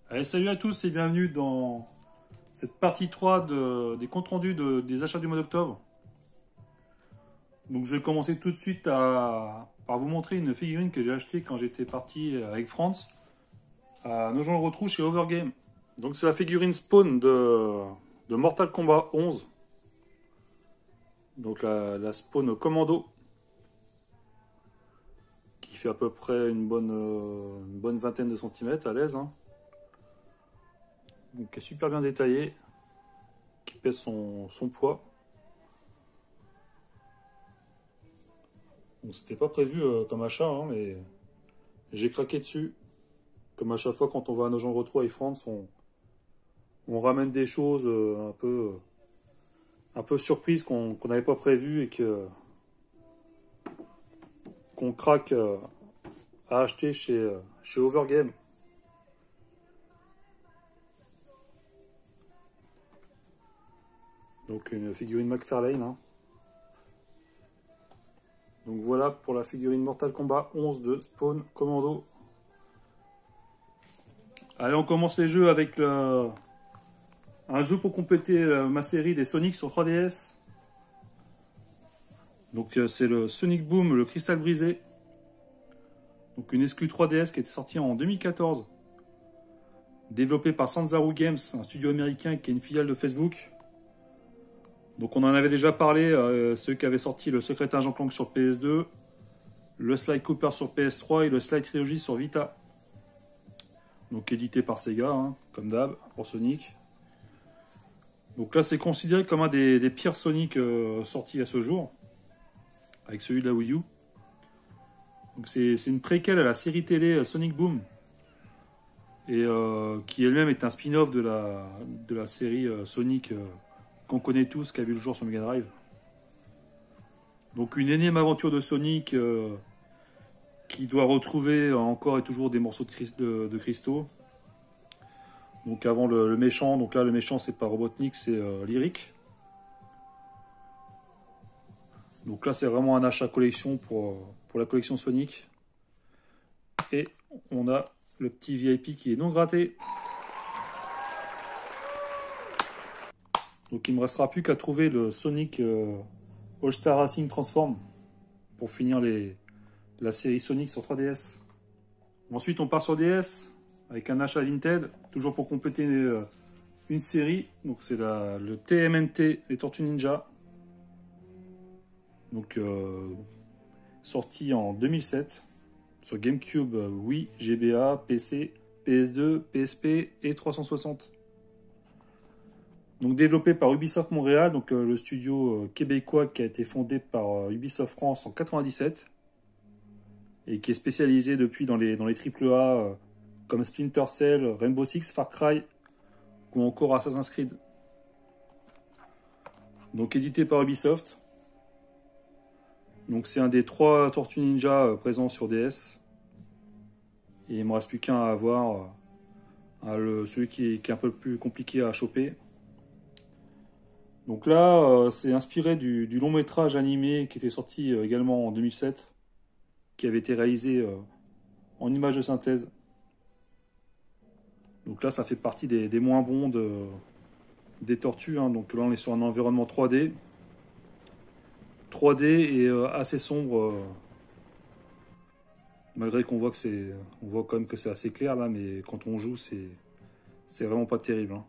Allez, salut à tous et bienvenue dans cette partie 3 des comptes rendus des achats du mois d'octobre. Donc je vais commencer tout de suite par vous montrer une figurine que j'ai achetée quand j'étais parti avec France à Nogent-le-Rotrou chez Overgame. Donc c'est la figurine Spawn de Mortal Kombat 11. Donc la Spawn Commando qui fait à peu près une bonne vingtaine de centimètres à l'aise, hein. Donc qui est super bien détaillée, qui pèse son poids. Donc c'était pas prévu comme achat, hein, mais j'ai craqué dessus. Comme à chaque fois quand on va à Nogent-le-Rotrou avec France, on ramène des choses un peu surprises qu'on n'avait pas prévues et qu'on craque à acheter chez Overgame. Donc une figurine McFarlane, hein. Donc voilà pour la figurine Mortal Kombat 11 de Spawn Commando. Allez, on commence les jeux avec un jeu pour compléter ma série des Sonic sur 3DS. Donc c'est le Sonic Boom, le cristal brisé. Donc une exclue 3DS qui était sortie en 2014. Développée par Sanzaru Games, un studio américain qui est une filiale de Facebook. Donc on en avait déjà parlé, ceux qui avaient sorti le Secret Agent Clank sur PS2, le Sly Cooper sur PS3 et le Sly Trilogy sur Vita. Donc édité par Sega, hein, comme d'hab, pour Sonic. Donc là c'est considéré comme un des pires Sonic sortis à ce jour, avec celui de la Wii U. Donc c'est une préquelle à la série télé Sonic Boom, et qui elle-même est un spin-off de la série Sonic qu'on connaît tous, qui a vu le jour sur Mega Drive. Donc une énième aventure de Sonic qui doit retrouver encore et toujours des morceaux de cristaux. Donc avant le méchant, donc là le méchant c'est pas Robotnik, c'est Lyric. Donc là c'est vraiment un achat collection pour la collection Sonic. Et on a le petit VIP qui est non gratté. Donc il ne me restera plus qu'à trouver le Sonic All-Star Racing Transform pour finir la série Sonic sur 3DS. Ensuite on part sur DS avec un achat Vinted, toujours pour compléter une série. Donc c'est le TMNT, les Tortues Ninja. Donc sorti en 2007 sur GameCube, Wii, GBA, PC, PS2, PSP et 360. Donc développé par Ubisoft Montréal, donc le studio québécois qui a été fondé par Ubisoft France en 97 et qui est spécialisé depuis dans les AAA comme Splinter Cell, Rainbow Six, Far Cry ou encore Assassin's Creed. Donc édité par Ubisoft. Donc c'est un des 3 Tortues Ninja présents sur DS. Et il ne me reste plus qu'un à avoir, celui qui est un peu plus compliqué à choper. Donc là, c'est inspiré du long métrage animé qui était sorti également en 2007, qui avait été réalisé en images de synthèse. Donc là, ça fait partie des moins bons des tortues, hein. Donc là, on est sur un environnement 3D. 3D et assez sombre. Malgré qu'on voit on voit quand même que c'est assez clair là, mais quand on joue, c'est vraiment pas terrible, hein.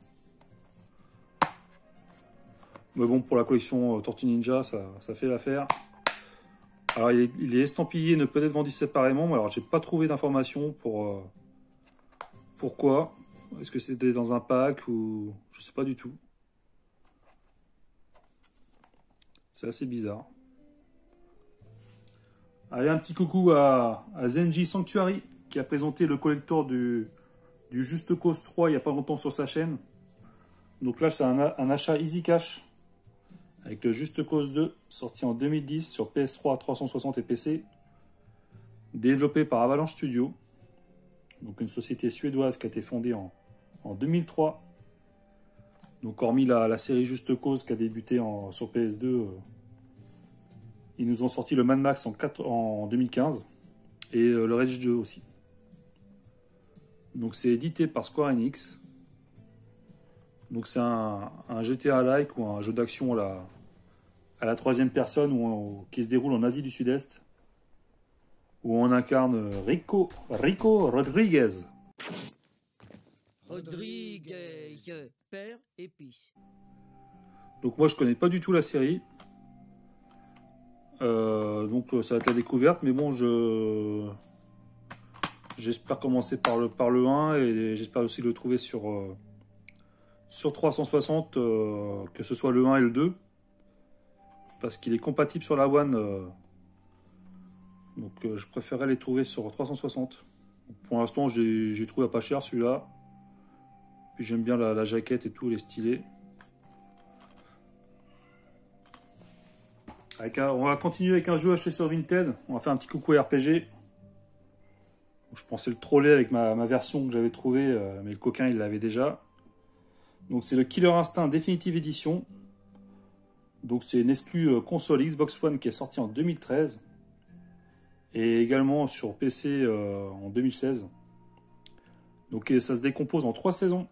Mais bon, pour la collection Tortue Ninja, ça fait l'affaire. Alors, il est estampillé, ne peut être vendu séparément. Mais alors, j'ai pas trouvé d'informations pour pourquoi. Est-ce que c'était dans un pack ou je sais pas du tout. C'est assez bizarre. Allez, un petit coucou à Zenji Sanctuary qui a présenté le collector du Just Cause 3 il n'y a pas longtemps sur sa chaîne. Donc là, c'est un achat Easy Cash avec le Just Cause 2, sorti en 2010 sur PS3, 360 et PC, développé par Avalanche Studio, donc une société suédoise qui a été fondée en 2003. Donc hormis la série Just Cause qui a débuté sur PS2, ils nous ont sorti le Mad Max en 2015 et le Rage 2 aussi. Donc c'est édité par Square Enix. Donc c'est un GTA-like ou un jeu d'action à la troisième personne qui se déroule en Asie du Sud-Est. Où on incarne Rico Rodriguez. Rodriguez, père et fils. Donc moi je connais pas du tout la série. Donc ça va être la découverte. Mais bon, j'espère commencer par le 1 et j'espère aussi le trouver sur 360, que ce soit le 1 et le 2. Parce qu'il est compatible sur la One. Donc je préférerais les trouver sur 360. Pour l'instant, j'ai trouvé à pas cher celui-là. Puis j'aime bien la jaquette et tout, les stylés. On va continuer avec un jeu acheté sur Vinted. On va faire un petit coucou à RPG. Je pensais le troller avec ma version que j'avais trouvée, mais le coquin il l'avait déjà. Donc c'est le Killer Instinct Definitive Edition. Donc c'est une exclu console Xbox One qui est sortie en 2013. Et également sur PC en 2016. Donc ça se décompose en 3 saisons.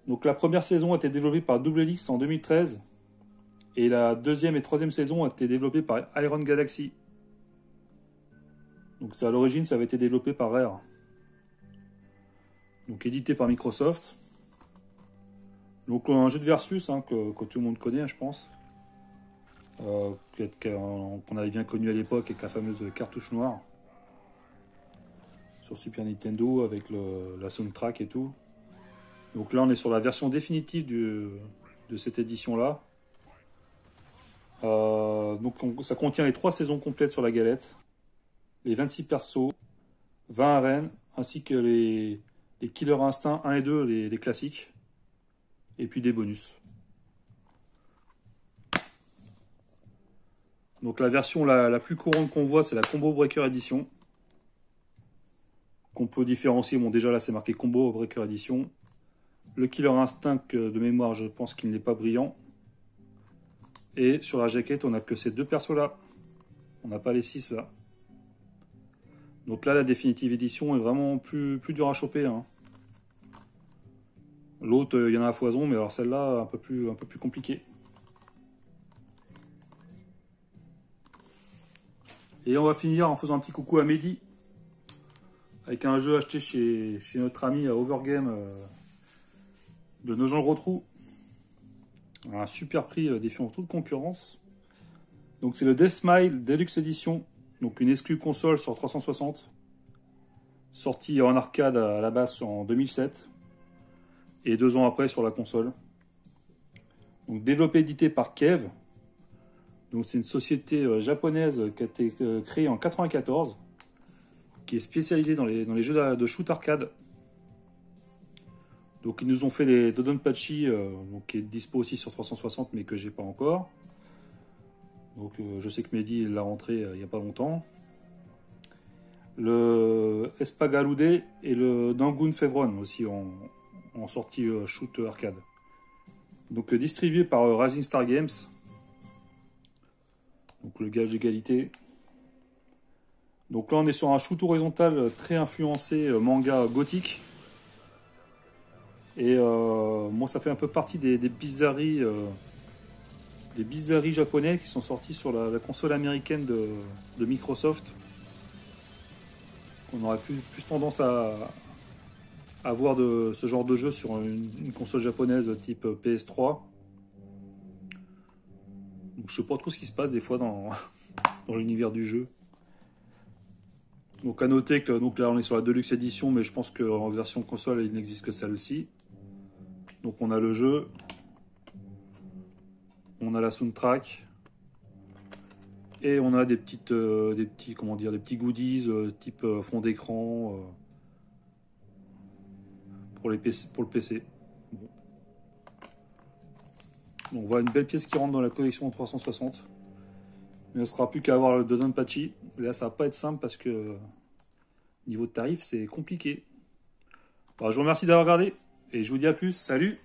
Donc la première saison a été développée par Double Helix en 2013. Et la deuxième et troisième saison a été développée par Iron Galaxy. Donc à l'origine ça avait été développé par Rare. Donc édité par Microsoft. Donc un jeu de versus que tout le monde connaît, je pense. Qu'on avait bien connu à l'époque avec la fameuse cartouche noire. Sur Super Nintendo avec la soundtrack et tout. Donc là on est sur la version définitive de cette édition là. Donc ça contient les 3 saisons complètes sur la galette. Les 26 persos, 20 arènes, ainsi que les Killer Instinct 1 et 2, les classiques. Et puis des bonus. Donc la version la plus courante qu'on voit, c'est la Combo Breaker Edition. Qu'on peut différencier, bon déjà là c'est marqué Combo Breaker Edition. Le Killer Instinct, de mémoire, je pense qu'il n'est pas brillant. Et sur la jaquette, on n'a que ces 2 persos là. On n'a pas les 6 là. Donc là, la Definitive Edition est vraiment plus dur à choper. L'autre, il y en a à foison, mais alors celle-là, un peu plus compliquée. Et on va finir en faisant un petit coucou à Mehdi. Avec un jeu acheté chez notre ami Overgame de Nogent-le-Rotrou. Un super prix défiant toute concurrence. Donc c'est le Death Smile Deluxe Edition. Donc une exclue console sur 360. Sortie en arcade à la base en 2007. Et 2 ans après sur la console. Donc développé et édité par Kev. Donc c'est une société japonaise qui a été créée en 1994. Qui est spécialisée dans les jeux de shoot arcade. Donc ils nous ont fait les Dodonpachi, qui est dispo aussi sur 360 mais que j'ai pas encore. Donc je sais que Mehdi l'a rentré il n'y a pas longtemps. Le Espagalude et le Dangun Fevron aussi en sortie shoot arcade. Donc distribué par Rising Star Games. Donc le gage d'égalité. Donc là on est sur un shoot horizontal très influencé manga gothique. Et moi ça fait un peu partie des bizarreries japonais qui sont sortis sur la console américaine de Microsoft. On aurait plus tendance à voir de ce genre de jeu sur une console japonaise type PS3. Donc je sais pas trop ce qui se passe des fois dans l'univers du jeu. Donc à noter que donc là on est sur la Deluxe Edition, mais je pense qu'en version console il n'existe que celle-ci. Donc on a le jeu, on a la soundtrack et on a des petits goodies type fond d'écran pour le PC. Bon. Donc on voit une belle pièce qui rentre dans la collection 360. Mais il ne sera plus qu'à avoir le Dodonpachi. Là ça va pas être simple parce que niveau de tarif c'est compliqué. Alors, je vous remercie d'avoir regardé et je vous dis à plus. Salut!